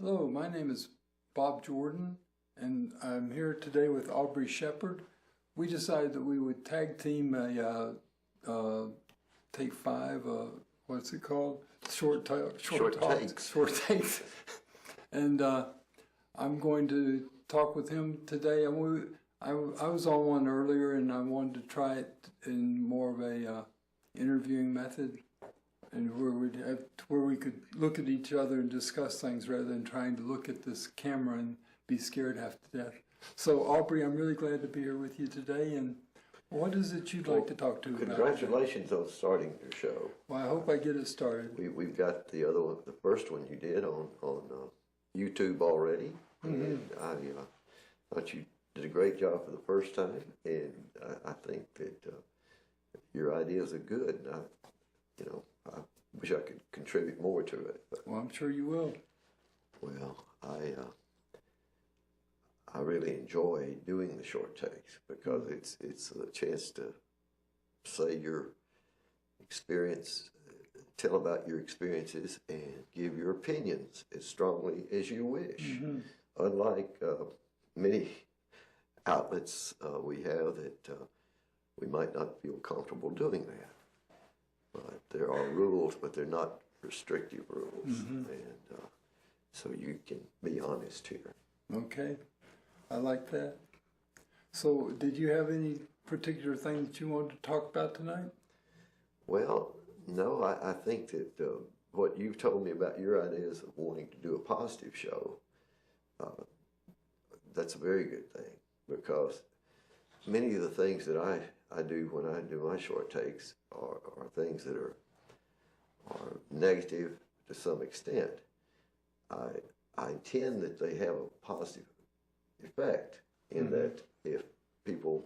Hello, my name is Bob Jordan, and I'm here today with Aubrey Shepard. We decided that we would tag team a take five. What's it called? Short takes. And I'm going to talk with him today. And I was on one earlier, and I wanted to try it in more of a interviewing method, and where we could look at each other and discuss things rather than trying to look at this camera and be scared half to death. So Aubrey, I'm really glad to be here with you today. And what is it you'd like to talk to about? Congratulations on starting your show. Well, I hope I get it started. We've got the other one, the first one you did on YouTube already, and I thought you did a great job for the first time, and I think that your ideas are good. And I wish I could contribute more to it. But, well, I'm sure you will. Well, I really enjoy doing the short takes because it's a chance to say your experience, tell about your experiences, and give your opinions as strongly as you wish. Unlike many outlets we have that we might not feel comfortable doing that. But there are rules, but they're not restrictive rules, and so you can be honest here. Okay, I like that. So, did you have any particular thing that you wanted to talk about tonight? Well, no, I think that what you've told me about your ideas of wanting to do a positive show, that's a very good thing, because many of the things that I do when I do my short takes are things that are negative to some extent. I intend that they have a positive effect in that if people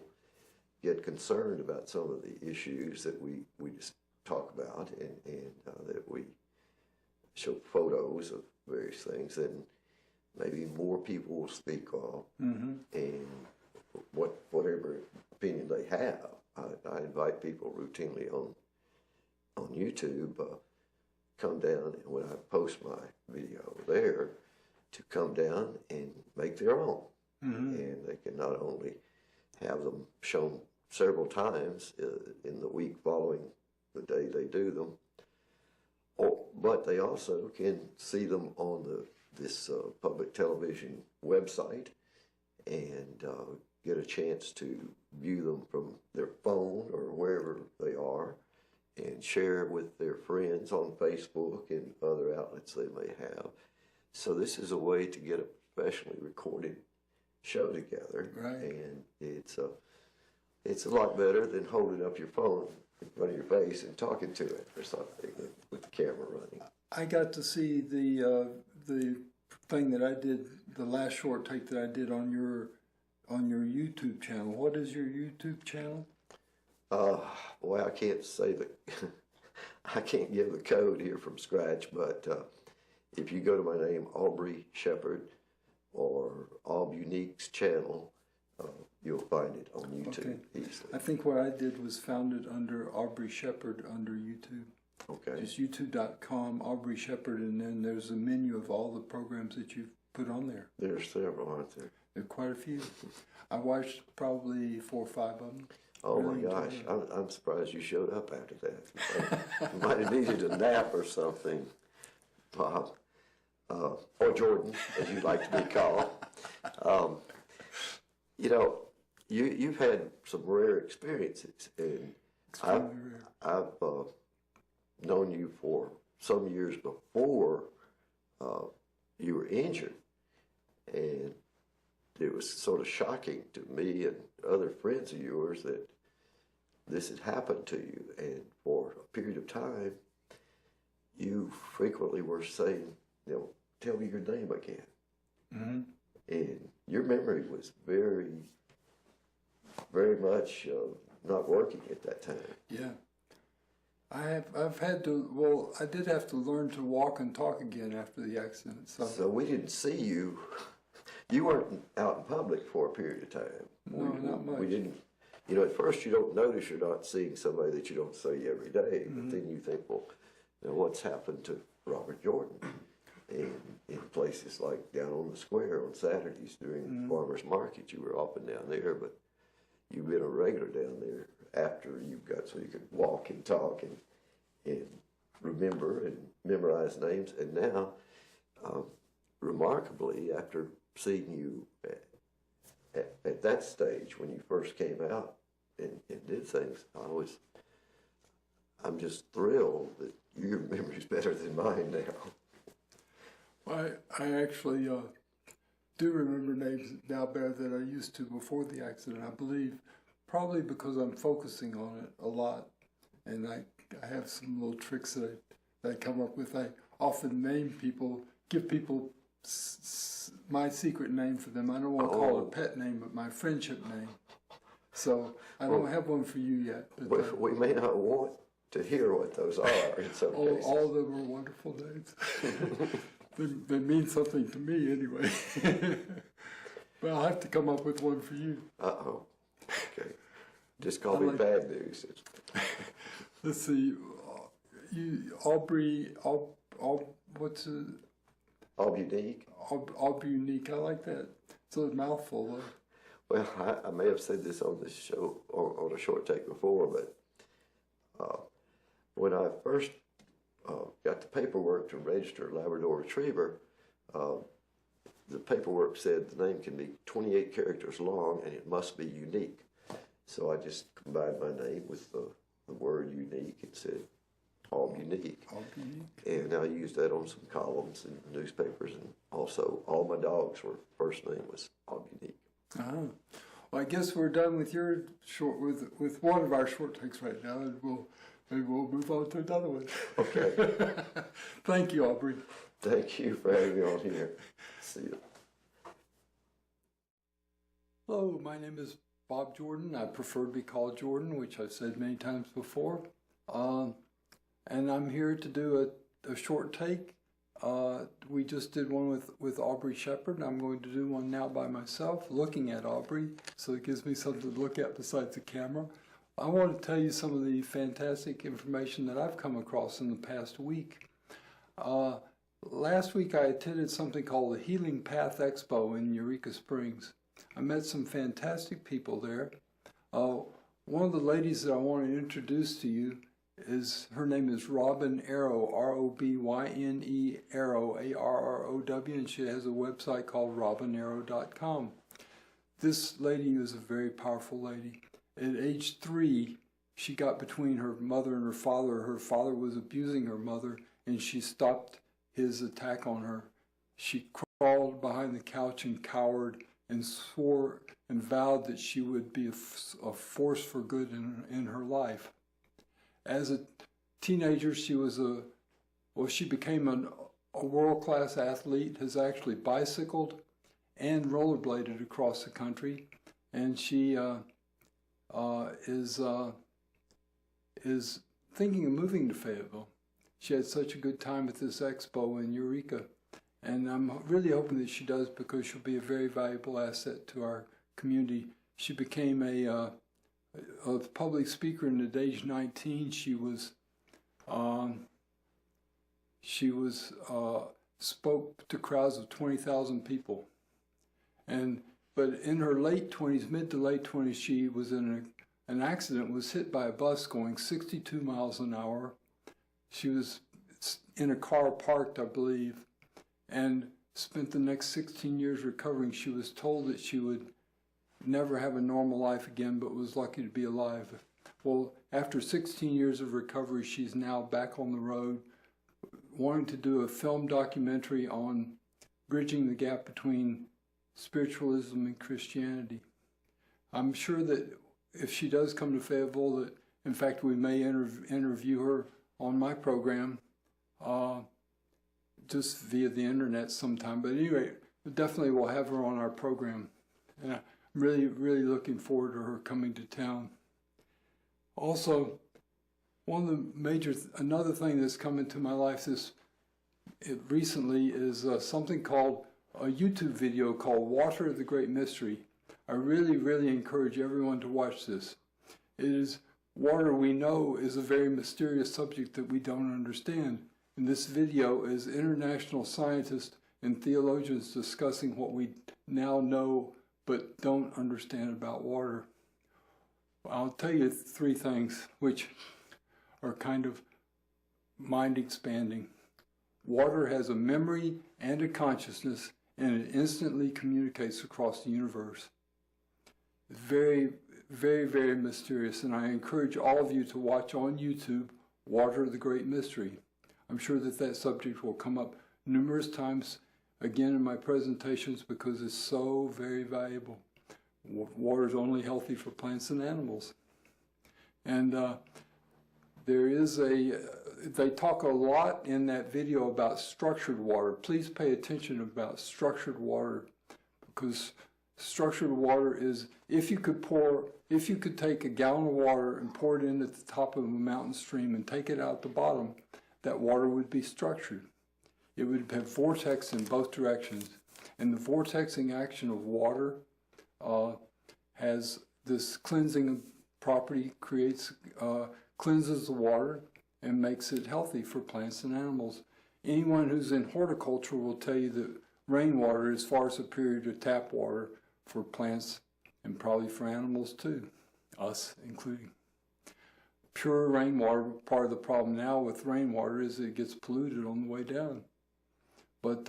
get concerned about some of the issues that we just talk about and that we show photos of various things, then maybe more people will speak up, and whatever opinion they have. I invite people routinely on YouTube, come down, and when I post my video there, to come down and make their own. And they can not only have them shown several times in the week following the day they do them, but they also can see them on this public television website and get a chance to view them from their phone or wherever they are and share with their friends on Facebook and other outlets they may have. So this is a way to get a professionally recorded show together. Right. And it's a lot better than holding up your phone in front of your face and talking to it or something with the camera running. I got to see the thing that I did, the last short take that I did on your YouTube channel. What is your YouTube channel? Well, I can't say I can't give the code here from scratch, but if you go to my name, Aubrey Shepard, or Aub Unique's channel, you'll find it on YouTube easily. I think what I did was found it under Aubrey Shepard under YouTube. Okay. Just youtube.com, Aubrey Shepard, and then there's a menu of all the programs that you've put on there. There's several, aren't there? There are quite a few. I watched probably 4 or 5 of them. Oh my gosh, I'm surprised you showed up after that. You might have needed a nap or something, Bob. Or Jordan, as you like to be called. You've had some rare experiences, and I've known you for some years before you were injured, and it was sort of shocking to me and other friends of yours that this had happened to you, and for a period of time, you frequently were saying, tell me your name again. And your memory was very, very much not working at that time. Yeah. I've had to, well, I did have to learn to walk and talk again after the accident. So we didn't see you. You weren't out in public for a period of time. No, not much. We didn't, at first you don't notice you're not seeing somebody that you don't see every day, but then you think, well, what's happened to Robert Jordan? And in places places like down on the square on Saturdays during the farmers market. You were often down there, but you've been a regular down there after you got so you could walk and talk and remember and memorize names. And now, remarkably, after seeing you at that stage when you first came out and did things, I'm just thrilled that your memory's better than mine now. I actually do remember names now better than I used to before the accident, I believe, probably because I'm focusing on it a lot, and I have some little tricks that I come up with. I often name people, give people my secret name for them. I don't want to call it a pet name, but my friendship name. So I don't have one for you yet. But, we may not want to hear what those are in some cases. All of them are wonderful names. They mean something to me anyway. But I'll have to come up with one for you. Uh-oh. Okay. Just call me bad news. Let's see. Aubrey, what's it? Albunique. Albunique. I like that. It's a mouthful, though. Well, I may have said this on this show, on a short take before, but when I first got the paperwork to register Labrador Retriever, the paperwork said the name can be 28 characters long and it must be unique. So I just combined my name with the word unique and said Albunique. And I used that on some columns in newspapers, and also all my dogs were first name was Albunique. Well, I guess we're done with your with one of our short takes right now, and maybe we'll move on to another one. Okay. Thank you, Aubrey. Thank you for having me on here. See you. Hello, my name is Bob Jordan. I prefer to be called Jordan, which I've said many times before. And I'm here to do a short take. We just did one with Aubrey Shepard. I'm going to do one now by myself, looking at Aubrey, so it gives me something to look at besides the camera. I want to tell you some of the fantastic information that I've come across in the past week. Last week I attended something called the Healing Path Expo in Eureka Springs. I met some fantastic people there. One of the ladies that I want to introduce to you her name is Robin Arrow, R-O-B-Y-N-E Arrow, A-R-R-O-W, and she has a website called robinarrow.com. This lady is a very powerful lady. At age 3, she got between her mother and her father. Her father was abusing her mother, and she stopped his attack on her. She crawled behind the couch and cowered and swore and vowed that she would be a force for good in her life. As a teenager, she became a world-class athlete, has actually bicycled and rollerbladed across the country, and she is thinking of moving to Fayetteville. She had such a good time at this expo in Eureka, and I'm really hoping that she does, because she'll be a very valuable asset to our community. She became a public speaker, and at age 19 she spoke to crowds of 20,000 people. But in her late 20s, mid to late 20s, she was in an accident, was hit by a bus going 62 miles an hour. She was in a car parked, I believe, and spent the next 16 years recovering. She was told that she would never have a normal life again, but was lucky to be alive. Well, after 16 years of recovery, she's now back on the road, wanting to do a film documentary on bridging the gap between spiritualism and Christianity. I'm sure that if she does come to Fayetteville, that in fact we may interview her on my program, just via the internet sometime. But anyway, definitely we'll have her on our program. And I'm really, really looking forward to her coming to town. Also, another thing that's come into my life recently is something called a YouTube video called Water, the Great Mystery. I really, really encourage everyone to watch this. Water, we know, is a very mysterious subject that we don't understand. In this video is international scientist and theologians discussing what we now know but don't understand about water. I'll tell you three things which are kind of mind-expanding. Water has a memory and a consciousness, and it instantly communicates across the universe. Very, very, very mysterious, and I encourage all of you to watch on YouTube Water, the Great Mystery. I'm sure that subject will come up numerous times again in my presentations because it's so very valuable. Water is only healthy for plants and animals. And there is they talk a lot in that video about structured water. Please pay attention about structured water, because structured water is, if you could take a gallon of water and pour it in at the top of a mountain stream and take it out the bottom, that water would be structured. It would have vortex in both directions. And the vortexing action of water has this cleansing property, cleanses the water and makes it healthy for plants and animals. Anyone who's in horticulture will tell you that rainwater is far superior to tap water for plants and probably for animals too, us including. Pure rainwater, part of the problem now with rainwater is it gets polluted on the way down. But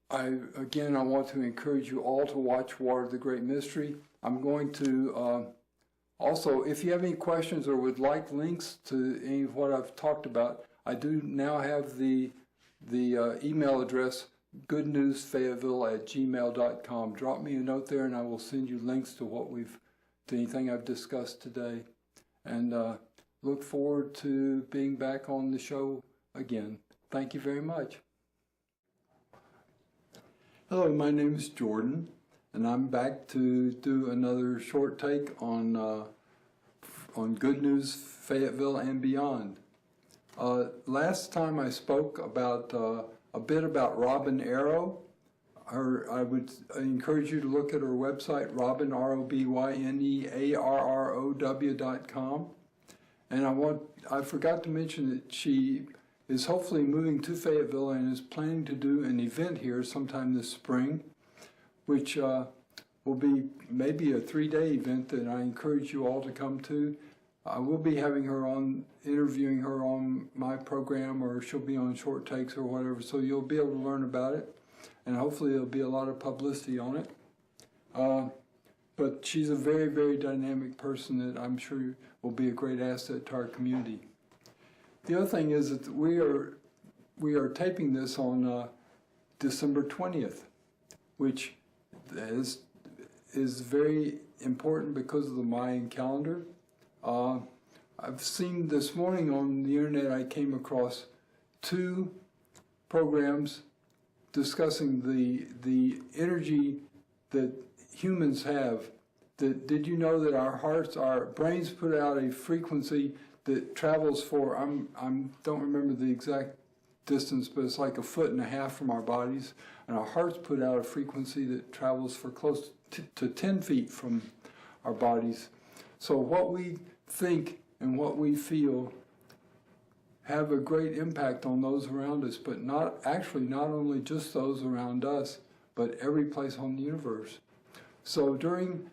I want to encourage you all to watch Water, the Great Mystery. I'm going to also, if you have any questions or would like links to any of what I've talked about, I do now have the email address goodnewsfayetteville@gmail.com. Drop me a note there and I will send you links to anything I've discussed today. And look forward to being back on the show again. Thank you very much. Hello, my name is Jordan, and I'm back to do another short take on Good News Fayetteville and beyond. Last time I spoke about a bit about Robin Arrow. I would encourage you to look at her website, Robin, ROBYNEARROW.com. And I forgot to mention that she is hopefully moving to Fayetteville and is planning to do an event here sometime this spring, which will be maybe a 3-day event that I encourage you all to come to. I will be interviewing her on my program, or she'll be on Short Takes or whatever, so you'll be able to learn about it, and hopefully there'll be a lot of publicity on it. But she's a very, very dynamic person that I'm sure will be a great asset to our community. The other thing is that we are taping this on December 20th, which is very important because of the Mayan calendar. I've seen this morning on the internet, I came across 2 programs discussing the energy that humans have. Did you know that our brains put out a frequency that travels for, I don't remember the exact distance, but it's like 1.5 feet from our bodies, and our hearts put out a frequency that travels for close to 10 feet from our bodies. So what we think and what we feel have a great impact on those around us, but not only just those around us, but every place on the universe. So during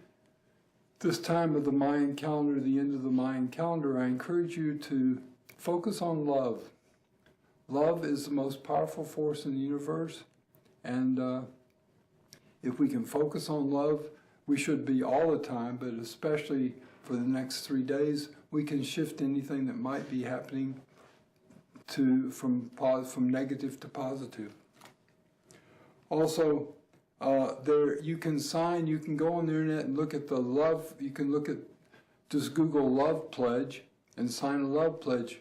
this time of the Mayan calendar, the end of the Mayan calendar, I encourage you to focus on love. Love is the most powerful force in the universe, and if we can focus on love, we should be all the time, but especially for the next 3 days, we can shift anything that might be happening from negative to positive. Also, you can go on the internet and look at the love, just Google love pledge and sign a love pledge.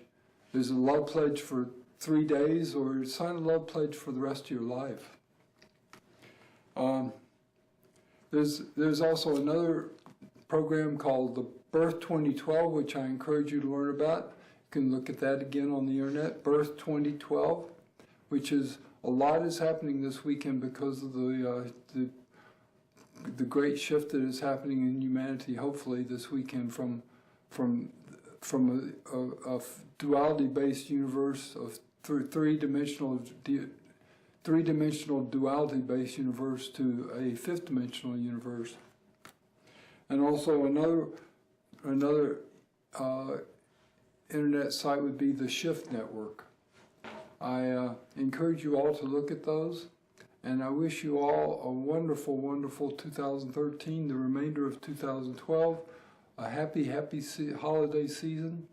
There's a love pledge for 3 days, or sign a love pledge for the rest of your life. There's also another program called the Birth 2012, which I encourage you to learn about. You can look at that again on the internet, Birth 2012, which is a lot is happening this weekend because of the great shift that is happening in humanity, hopefully this weekend from a duality-based universe of through three-dimensional duality-based universe to a fifth-dimensional universe. And also another internet site would be the Shift Network. I encourage you all to look at those, and I wish you all a wonderful, wonderful 2013, the remainder of 2012, a happy holiday season,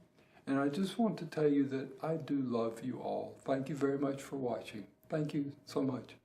and I just want to tell you that I do love you all. Thank you very much for watching. Thank you so much.